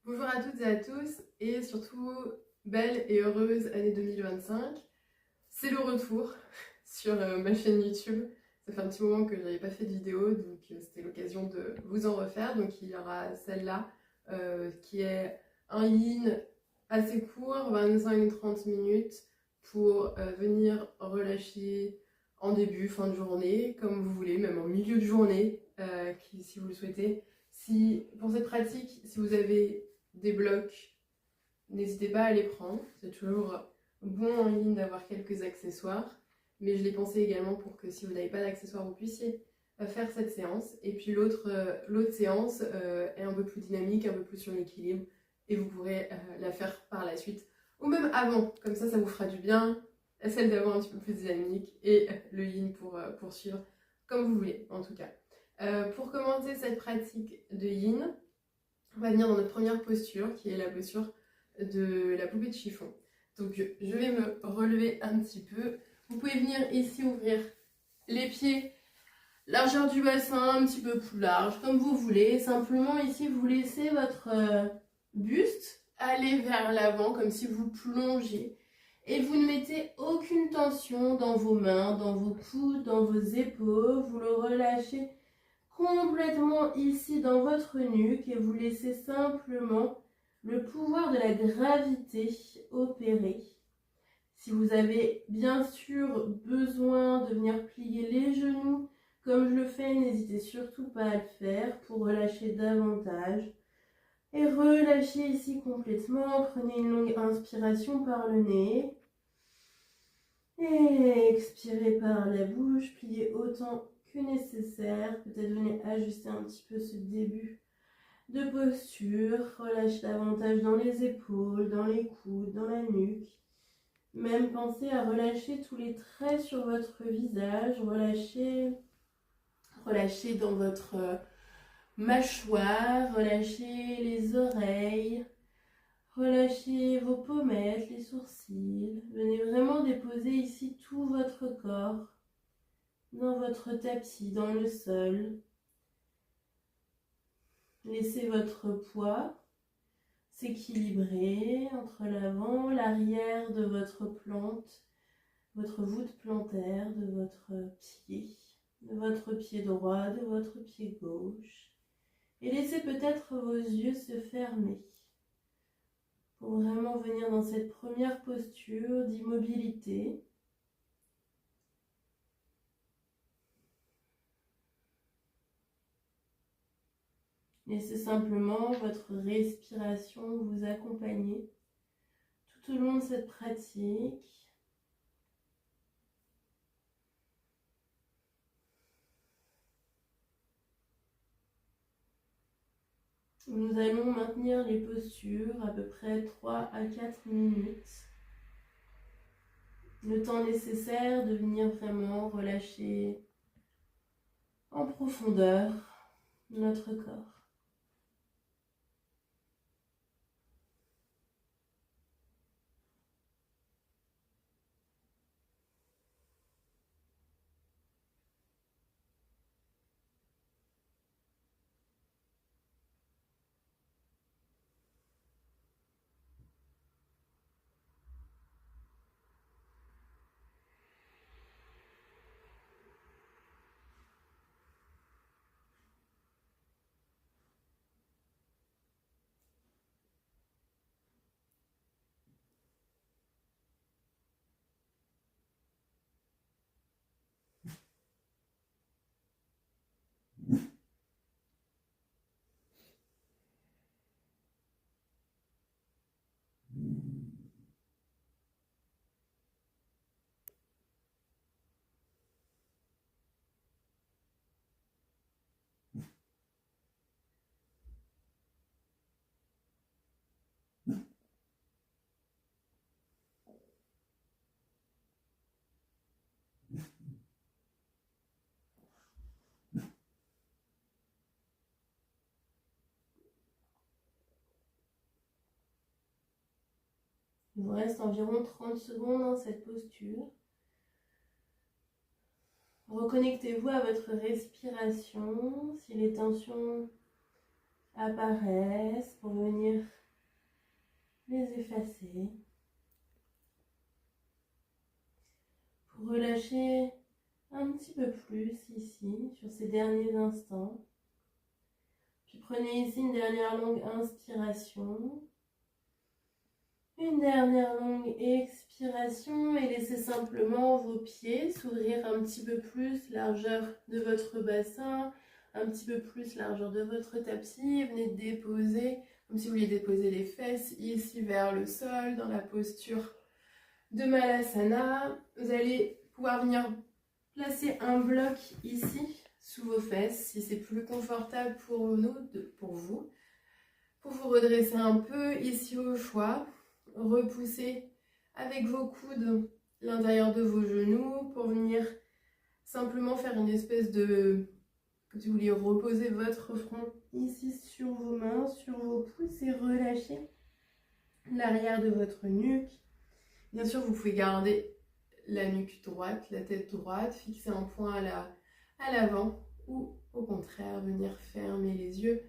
Bonjour à toutes et à tous et surtout belle et heureuse année 2025. C'est le retour sur ma chaîne YouTube. Ça fait un petit moment que je n'avais pas fait de vidéo donc c'était l'occasion de vous en refaire. Donc il y aura celle-là qui est un yin assez court, 25-30 minutes pour venir relâcher en début, fin de journée, comme vous voulez, même en milieu de journée si vous le souhaitez. Si, pour cette pratique, si vous avez des blocs, n'hésitez pas à les prendre. C'est toujours bon en ligne d'avoir quelques accessoires. Mais je l'ai pensé également pour que si vous n'avez pas d'accessoires, vous puissiez faire cette séance. Et puis l'autre séance est un peu plus dynamique, un peu plus sur l'équilibre. Et vous pourrez la faire par la suite. Ou même avant. Comme ça vous fera du bien. Celle d'avant un petit peu plus dynamique. Et le yin pour poursuivre. Comme vous voulez, en tout cas. Pour commencer cette pratique de yin, on va venir dans notre première posture, qui est la posture de la poupée de chiffon. Donc je vais me relever un petit peu. Vous pouvez venir ici ouvrir les pieds, largeur du bassin, un petit peu plus large, comme vous voulez. Simplement ici, vous laissez votre buste aller vers l'avant, comme si vous plongiez. Et vous ne mettez aucune tension dans vos mains, dans vos coudes, dans vos épaules. Vous le relâchez complètement ici dans votre nuque et vous laissez simplement le pouvoir de la gravité opérer. Si vous avez bien sûr besoin de venir plier les genoux comme je le fais, n'hésitez surtout pas à le faire pour relâcher davantage. Et relâchez ici complètement. Prenez une longue inspiration par le nez. Et expirez par la bouche. Pliez autant que nécessaire. Peut-être venez ajuster un petit peu ce début de posture. Relâchez davantage dans les épaules, dans les coudes, dans la nuque. Même pensez à relâcher tous les traits sur votre visage. Relâchez dans votre mâchoire. Relâchez les oreilles. Relâchez vos pommettes, les sourcils. Venez vraiment déposer ici tout votre corps dans votre tapis, dans le sol. Laissez votre poids s'équilibrer entre l'avant, l'arrière de votre plante, votre voûte plantaire, de votre pied droit, de votre pied gauche. Et laissez peut-être vos yeux se fermer pour vraiment venir dans cette première posture d'immobilité. Laissez simplement votre respiration vous accompagner tout au long de cette pratique. Nous allons maintenir les postures à peu près 3 à 4 minutes. Le temps nécessaire de venir vraiment relâcher en profondeur notre corps. Il vous reste environ 30 secondes dans cette posture. Reconnectez-vous à votre respiration. Si les tensions apparaissent pour venir les effacer. Pour relâcher un petit peu plus ici, sur ces derniers instants. Puis prenez ici une dernière longue inspiration. Une dernière longue expiration et laissez simplement vos pieds s'ouvrir un petit peu plus, largeur de votre bassin, un petit peu plus largeur de votre tapis. Venez déposer, comme si vous vouliez déposer les fesses ici vers le sol, dans la posture de Malasana. Vous allez pouvoir venir placer un bloc ici, sous vos fesses, si c'est plus confortable pour nous, pour vous redresser un peu, ici au choix. Repoussez avec vos coudes l'intérieur de vos genoux pour venir simplement faire une espèce de... Comme si vous vouliez reposer votre front ici sur vos mains, sur vos pouces et relâcher l'arrière de votre nuque. Bien sûr, vous pouvez garder la nuque droite, la tête droite, fixer un point à l'avant ou au contraire venir fermer les yeux.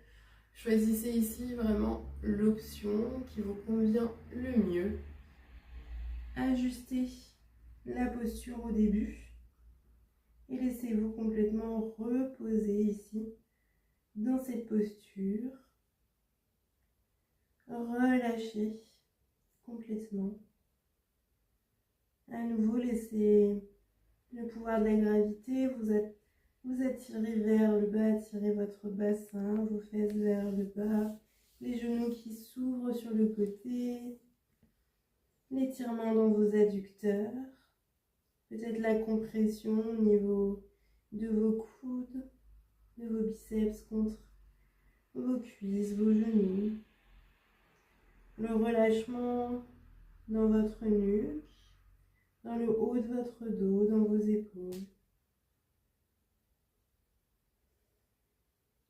Choisissez ici vraiment l'option qui vous convient le mieux. Ajustez la posture au début et laissez-vous complètement reposer ici dans cette posture. Relâchez complètement. À nouveau, laissez le pouvoir de la gravité vous attirer vers le bas, attirez votre bassin, vos fesses vers le bas, les genoux qui s'ouvrent sur le côté, l'étirement dans vos adducteurs, peut-être la compression au niveau de vos coudes, de vos biceps contre vos cuisses, vos genoux, le relâchement dans votre nuque, dans le haut de votre dos, dans vos épaules.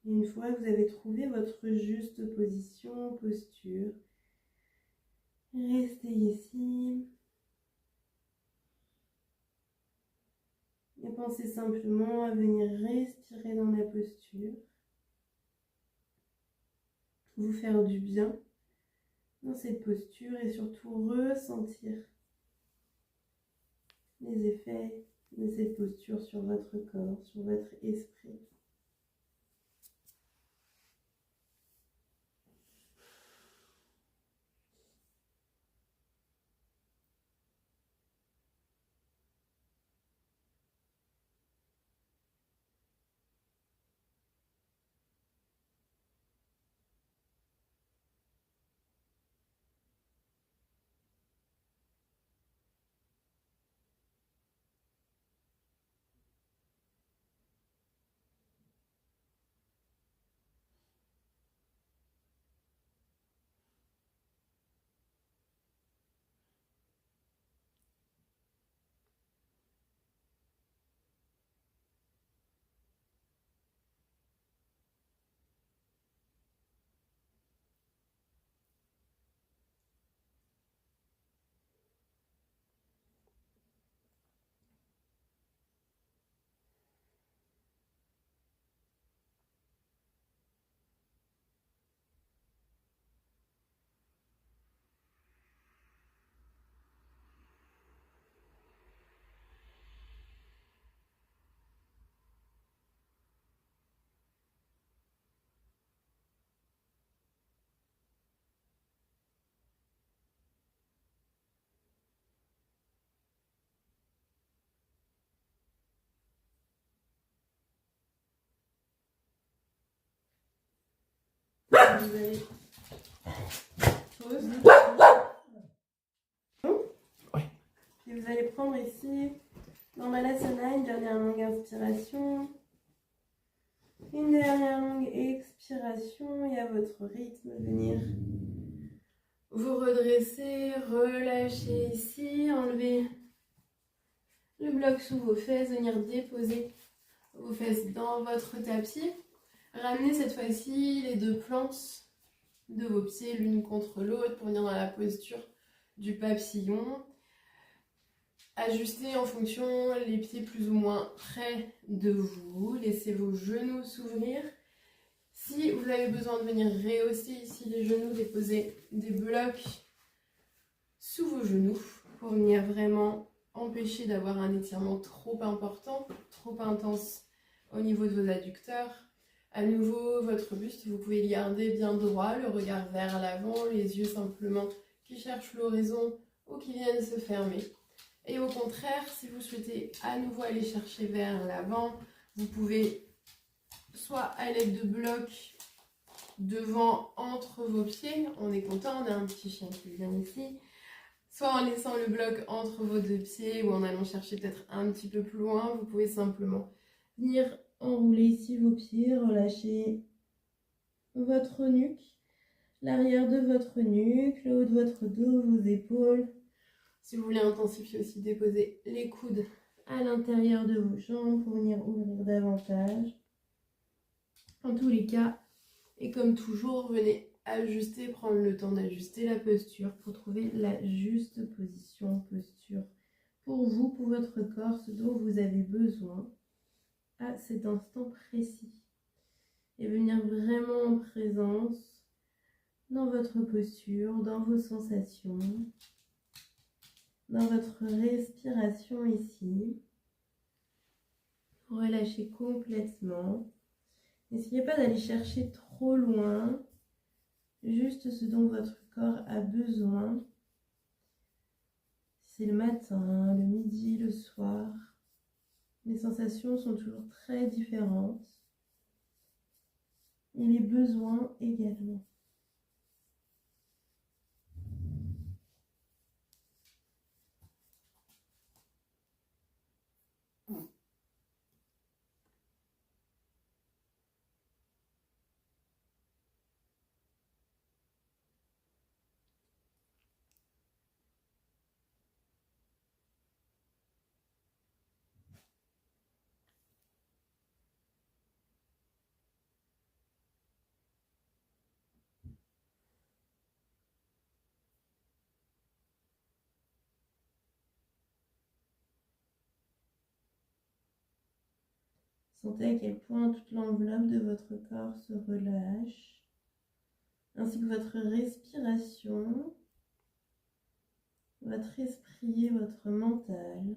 Et une fois que vous avez trouvé votre juste position, posture, restez ici et pensez simplement à venir respirer dans la posture, vous faire du bien dans cette posture et surtout ressentir les effets de cette posture sur votre corps, sur votre esprit. Vous allez... Puis vous allez prendre ici, dans Malasana, une dernière longue inspiration, une dernière longue expiration et à votre rythme, venir vous redresser, relâcher ici, enlever le bloc sous vos fesses, venir déposer vos fesses dans votre tapis. Ramenez cette fois-ci les deux plantes de vos pieds l'une contre l'autre pour venir dans la posture du papillon. Ajustez en fonction les pieds plus ou moins près de vous. Laissez vos genoux s'ouvrir. Si vous avez besoin de venir rehausser ici les genoux, déposer des blocs sous vos genoux pour venir vraiment empêcher d'avoir un étirement trop important, trop intense au niveau de vos adducteurs. À nouveau, votre buste, vous pouvez le garder bien droit, le regard vers l'avant, les yeux simplement qui cherchent l'horizon ou qui viennent se fermer. Et au contraire, si vous souhaitez à nouveau aller chercher vers l'avant, vous pouvez soit à l'aide de blocs devant entre vos pieds, on est content, on a un petit chien qui vient ici, soit en laissant le bloc entre vos deux pieds ou en allant chercher peut-être un petit peu plus loin, vous pouvez simplement venir enrouler ici vos pieds, relâcher votre nuque, l'arrière de votre nuque, le haut de votre dos, vos épaules. Si vous voulez intensifier aussi, déposez les coudes à l'intérieur de vos jambes pour venir ouvrir davantage. En tous les cas, et comme toujours, venez ajuster, prendre le temps d'ajuster la posture pour trouver la juste posture pour vous, pour votre corps, ce dont vous avez besoin à cet instant précis. Et venir vraiment en présence dans votre posture, dans vos sensations, dans votre respiration ici. Relâchez complètement. N'essayez pas d'aller chercher trop loin, juste ce dont votre corps a besoin. C'est le matin, le midi, le soir. Les sensations sont toujours très différentes. Et les besoins également. Sentez à quel point toute l'enveloppe de votre corps se relâche, ainsi que votre respiration, votre esprit et votre mental,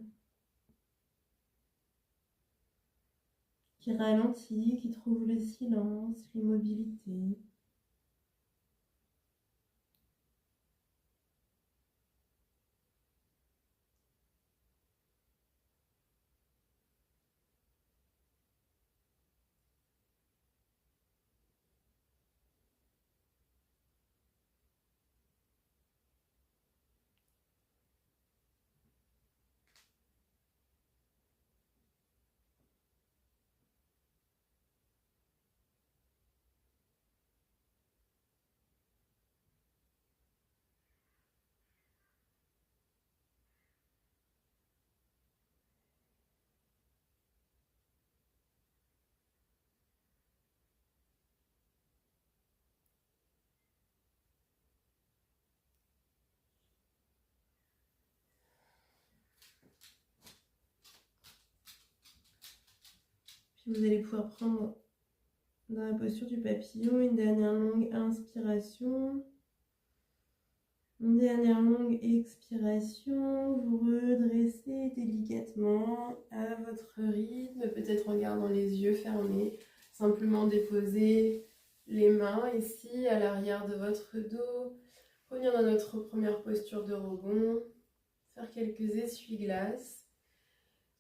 qui ralentit, qui trouve le silence, l'immobilité. Puis vous allez pouvoir prendre dans la posture du papillon une dernière longue inspiration, une dernière longue expiration. Vous redressez délicatement à votre rythme, peut-être en gardant les yeux fermés. Simplement déposer les mains ici à l'arrière de votre dos. Revenir dans notre première posture de rebond. Faire quelques essuie-glaces.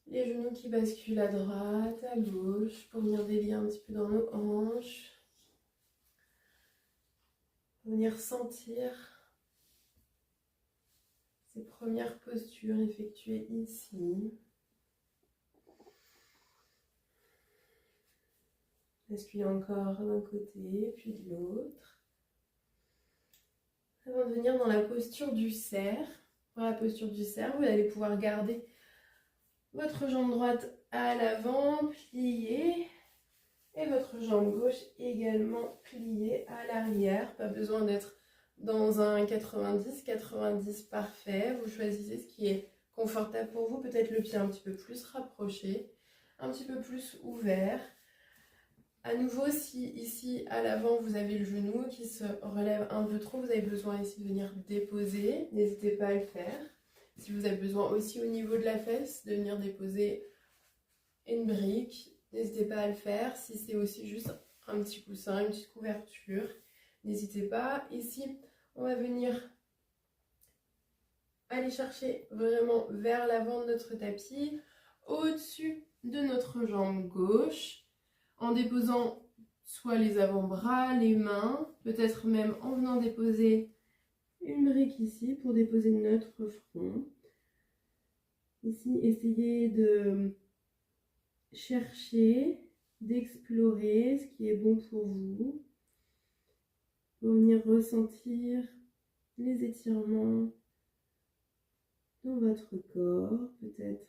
Les genoux qui basculent à droite, à gauche, pour venir délier un petit peu dans nos hanches. Venir sentir ces premières postures effectuées ici. Basculer encore d'un côté, puis de l'autre. Avant de venir dans la posture du cerf. Pour la posture du cerf, vous allez pouvoir garder votre jambe droite à l'avant, pliée, et votre jambe gauche également pliée à l'arrière. Pas besoin d'être dans un 90-90 parfait. Vous choisissez ce qui est confortable pour vous. Peut-être le pied un petit peu plus rapproché, un petit peu plus ouvert. À nouveau, si ici à l'avant vous avez le genou qui se relève un peu trop, vous avez besoin ici de venir déposer, n'hésitez pas à le faire. Si vous avez besoin aussi au niveau de la fesse de venir déposer une brique, n'hésitez pas à le faire. Si c'est aussi juste un petit coussin, une petite couverture, n'hésitez pas. Ici, on va venir aller chercher vraiment vers l'avant de notre tapis, au-dessus de notre jambe gauche, en déposant soit les avant-bras, les mains, peut-être même en venant déposer une brique ici pour déposer notre front. Ici, essayez de chercher, d'explorer ce qui est bon pour vous, pour venir ressentir les étirements dans votre corps, peut-être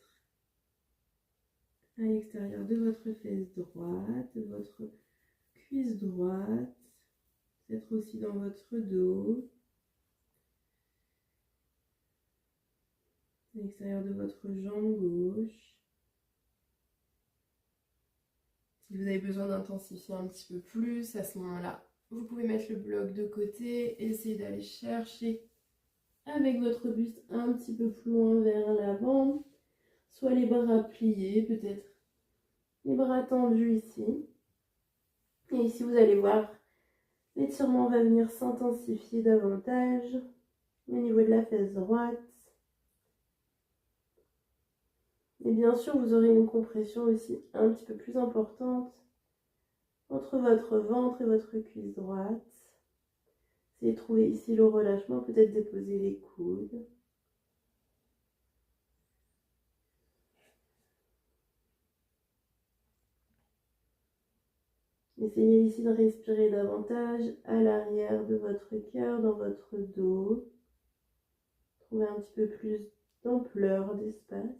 à l'extérieur de votre fesse droite, de votre cuisse droite, peut-être aussi dans votre dos, à l'extérieur de votre jambe gauche. Si vous avez besoin d'intensifier un petit peu plus, à ce moment-là, vous pouvez mettre le bloc de côté, essayer d'aller chercher avec votre buste un petit peu plus loin vers l'avant, soit les bras pliés, peut-être les bras tendus ici. Et ici, vous allez voir, l'étirement va venir s'intensifier davantage au niveau de la fesse droite. Et bien sûr, vous aurez une compression aussi un petit peu plus importante entre votre ventre et votre cuisse droite. Essayez de trouver ici le relâchement, peut-être déposer les coudes. Essayez ici de respirer davantage à l'arrière de votre cœur, dans votre dos. Trouvez un petit peu plus d'ampleur, d'espace.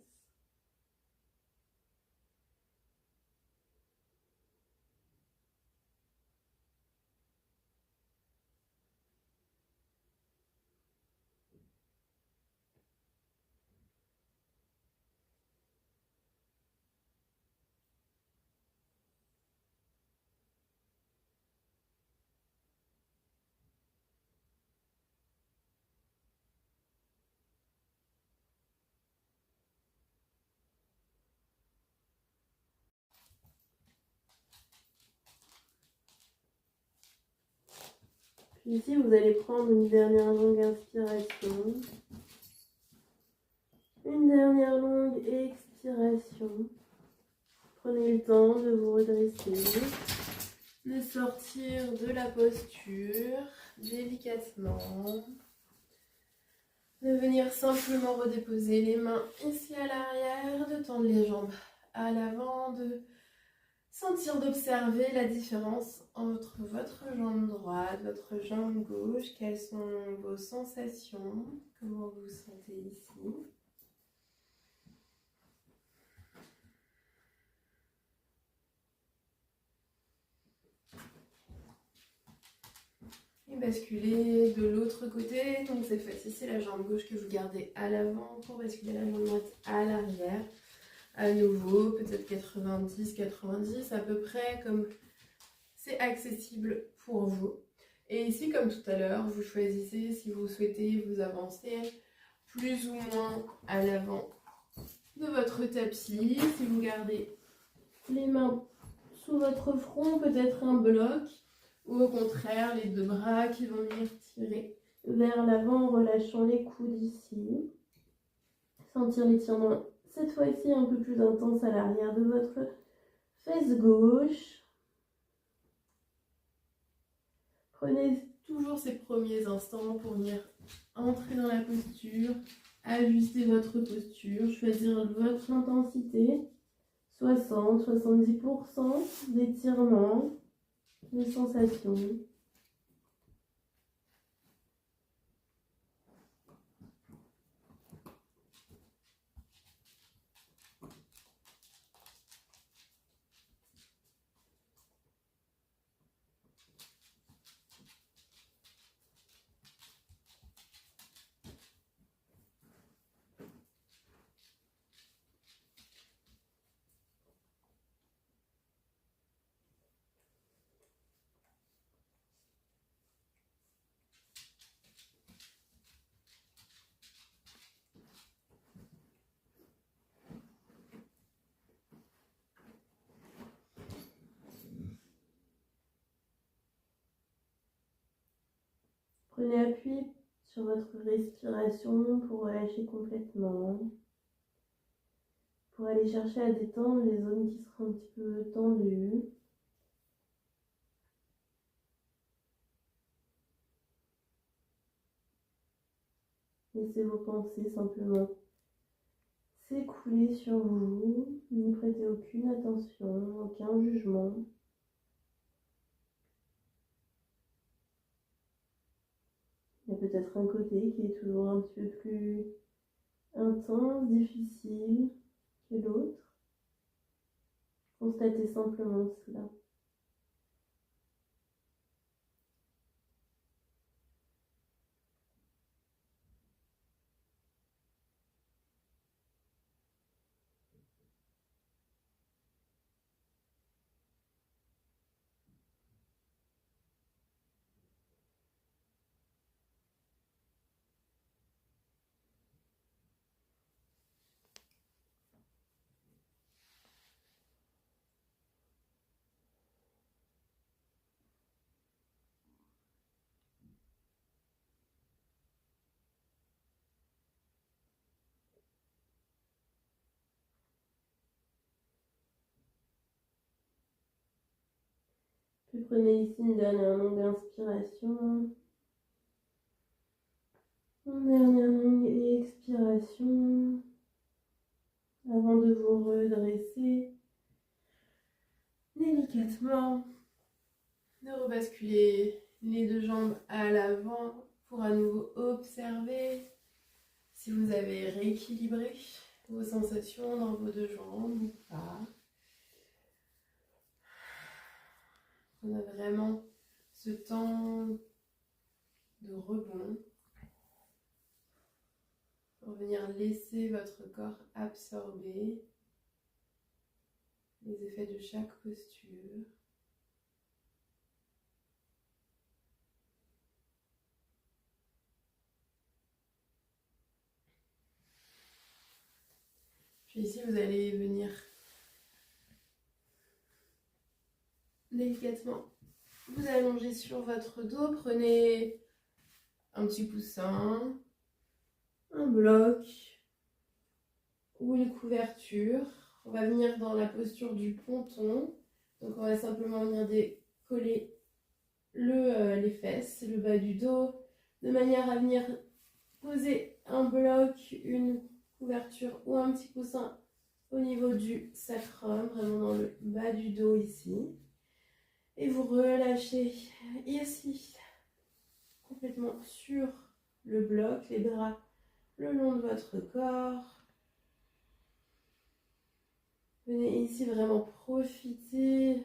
Puis ici, vous allez prendre une dernière longue inspiration. Une dernière longue expiration. Prenez le temps de vous redresser, de sortir de la posture délicatement, de venir simplement redéposer les mains ici à l'arrière, de tendre les jambes à l'avant, de sentir, d'observer la différence entre votre jambe droite, votre jambe gauche. Quelles sont vos sensations? Comment vous vous sentez ici? Et basculer de l'autre côté. Donc cette fois-ci, c'est la jambe gauche que vous gardez à l'avant pour basculer la jambe droite à l'arrière. À nouveau, peut-être 90, à peu près comme c'est accessible pour vous. Et ici, comme tout à l'heure, vous choisissez si vous souhaitez vous avancer plus ou moins à l'avant de votre tapis. Si vous gardez les mains sous votre front, peut-être un bloc, ou au contraire, les deux bras qui vont venir tirer vers l'avant en relâchant les coudes ici. Sentir l'étirement cette fois-ci un peu plus intense à l'arrière de votre fesse gauche. Prenez toujours ces premiers instants pour venir entrer dans la posture, ajuster votre posture, choisir votre intensité, 60-70% d'étirement, de sensations. Prenez appui sur votre respiration pour relâcher complètement. Pour aller chercher à détendre les zones qui seront un petit peu tendues. Laissez vos pensées simplement s'écouler sur vous. N'y prêtez aucune attention, aucun jugement. Il y a peut-être un côté qui est toujours un petit peu plus intense, difficile que l'autre. Constatez simplement cela. Puis prenez ici une dernière longue inspiration. Une dernière longue expiration. Avant de vous redresser délicatement, de rebasculer les deux jambes à l'avant pour à nouveau observer si vous avez rééquilibré vos sensations dans vos deux jambes ou pas. On a vraiment ce temps de rebond pour venir laisser votre corps absorber les effets de chaque posture. Puis ici, vous allez venir délicatement vous allongez sur votre dos. Prenez un petit coussin, un bloc ou une couverture. On va venir dans la posture du ponton. Donc on va simplement venir décoller les fesses, le bas du dos, de manière à venir poser un bloc, une couverture ou un petit coussin au niveau du sacrum, vraiment dans le bas du dos ici. Et vous relâchez ici, complètement sur le bloc, les bras le long de votre corps. Venez ici vraiment profiter,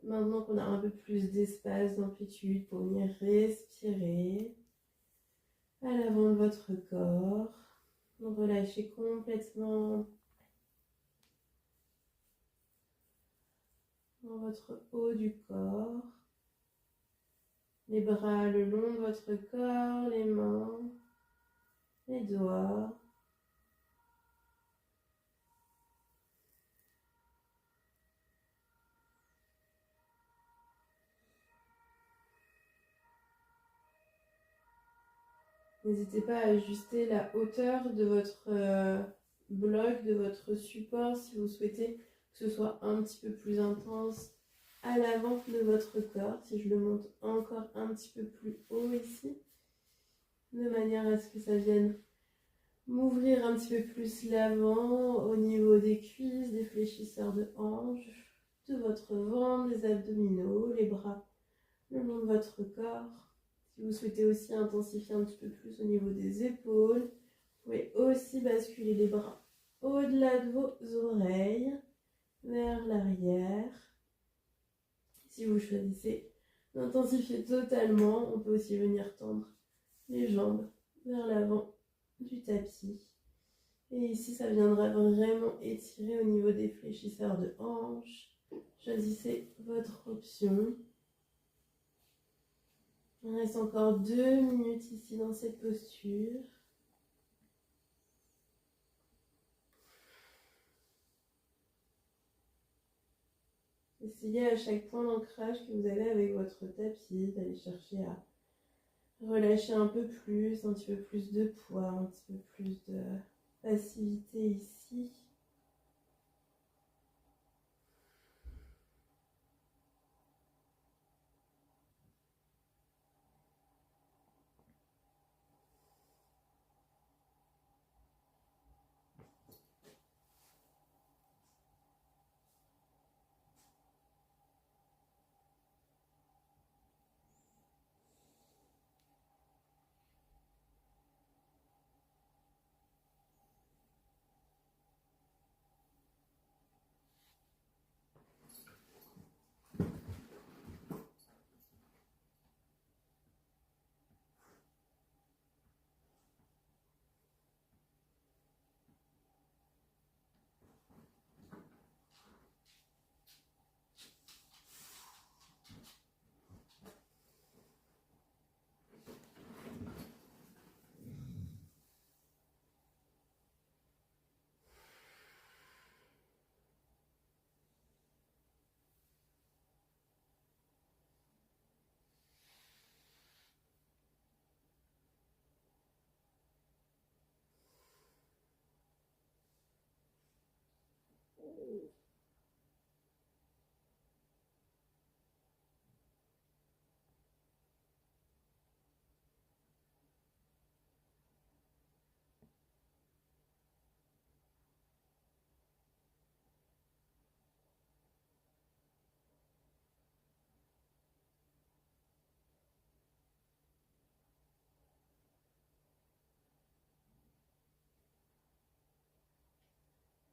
maintenant qu'on a un peu plus d'espace, d'amplitude, pour venir respirer à l'avant de votre corps. Relâchez complètement dans votre haut du corps. Les bras le long de votre corps, les mains, les doigts. N'hésitez pas à ajuster la hauteur de votre bloc, de votre support si vous souhaitez que ce soit un petit peu plus intense à l'avant de votre corps. Si je le monte encore un petit peu plus haut ici, de manière à ce que ça vienne m'ouvrir un petit peu plus l'avant au niveau des cuisses, des fléchisseurs de hanches, de votre ventre, des abdominaux, les bras le long de votre corps. Si vous souhaitez aussi intensifier un petit peu plus au niveau des épaules, vous pouvez aussi basculer les bras au-delà de vos oreilles, vers l'arrière. Si vous choisissez d'intensifier totalement, on peut aussi venir tendre les jambes vers l'avant du tapis. Et ici, ça viendra vraiment étirer au niveau des fléchisseurs de hanches. Choisissez votre option. Il reste encore 2 minutes ici dans cette posture. Essayez à chaque point d'ancrage que vous avez avec votre tapis d'aller chercher à relâchez un petit peu plus de poids, un petit peu plus de passivité ici.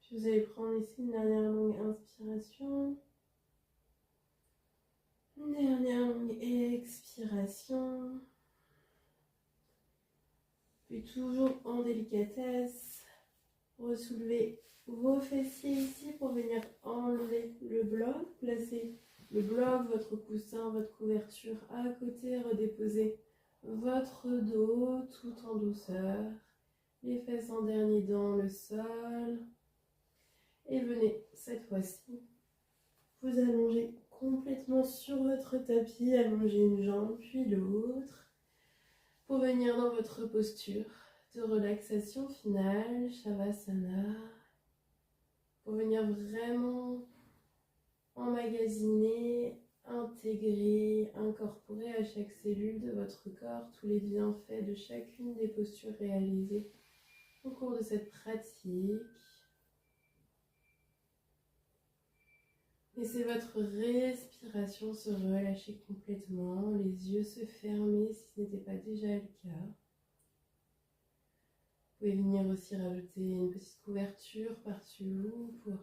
Puis vous allez prendre ici une dernière longue inspiration. Une dernière longue expiration. Puis toujours en délicatesse, ressoulevez vos fessiers ici pour venir enlever le bloc. Placez le bloc, votre coussin, votre couverture à côté. Redéposez votre dos tout en douceur. Les fesses en dernier dans le sol. Et venez cette fois-ci vous allonger complètement sur votre tapis. Allongez une jambe puis l'autre. Pour venir dans votre posture de relaxation finale, Shavasana, pour venir vraiment emmagasiner, intégrer, incorporer à chaque cellule de votre corps tous les bienfaits de chacune des postures réalisées au cours de cette pratique. Laissez votre respiration se relâcher complètement, les yeux se fermer si ce n'était pas déjà le cas. Vous pouvez venir aussi rajouter une petite couverture par-dessus vous pour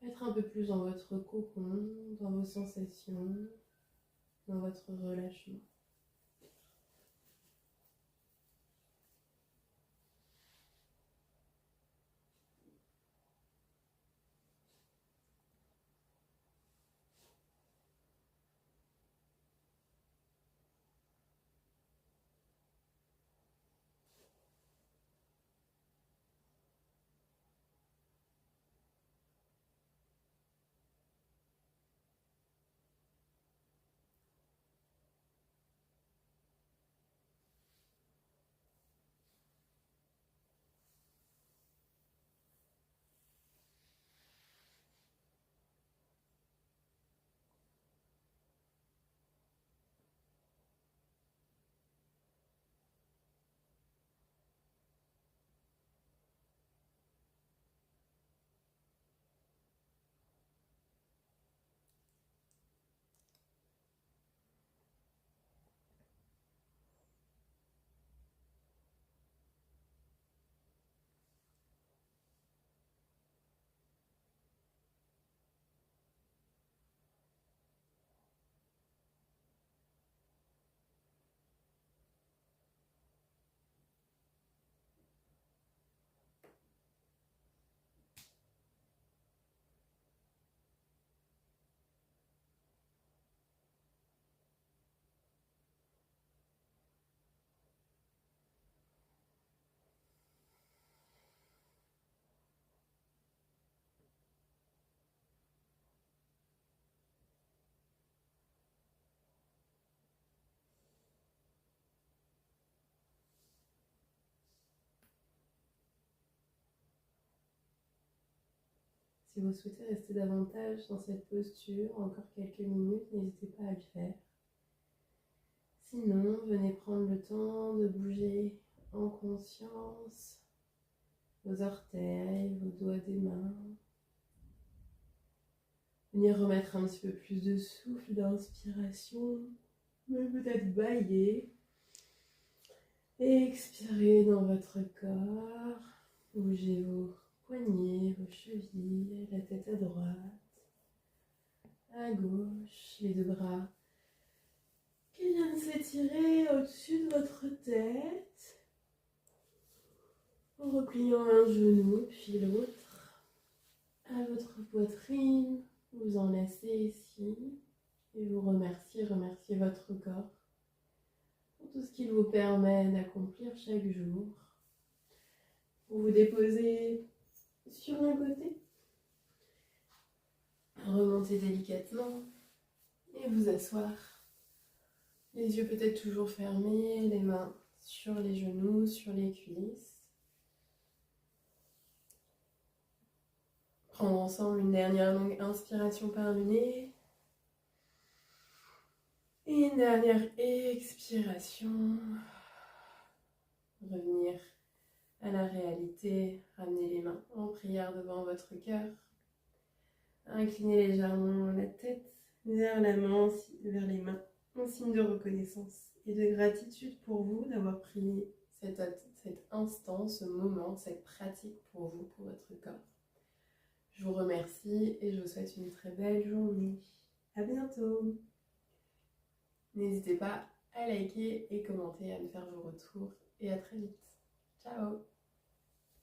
être un peu plus dans votre cocon, dans vos sensations, dans votre relâchement. Si vous souhaitez rester davantage dans cette posture, encore quelques minutes, n'hésitez pas à le faire. Sinon, venez prendre le temps de bouger en conscience vos orteils, vos doigts des mains. Venir remettre un petit peu plus de souffle, d'inspiration, mais peut-être bâiller. Et expirez dans votre corps. Bougez vos poignets, vos chevilles, la tête à droite, à gauche, les deux bras qui viennent s'étirer au-dessus de votre tête. En repliant un genou puis l'autre à votre poitrine. Vous enlacez ici et vous remerciez votre corps pour tout ce qu'il vous permet d'accomplir chaque jour. Vous vous déposez sur un côté, remontez délicatement et vous asseoir. Les yeux peut-être toujours fermés, les mains sur les genoux, sur les cuisses. Prendre ensemble une dernière longue inspiration par le nez. Et une dernière expiration. Revenir à la réalité. Ramener les mains en prière devant votre cœur. Inclinez légèrement la tête vers la main, vers les mains, en signe de reconnaissance et de gratitude pour vous d'avoir pris cet instant, ce moment, cette pratique pour vous, pour votre corps. Je vous remercie et je vous souhaite une très belle journée. À bientôt. N'hésitez pas à liker et commenter, à me faire vos retours et à très vite. Ciao.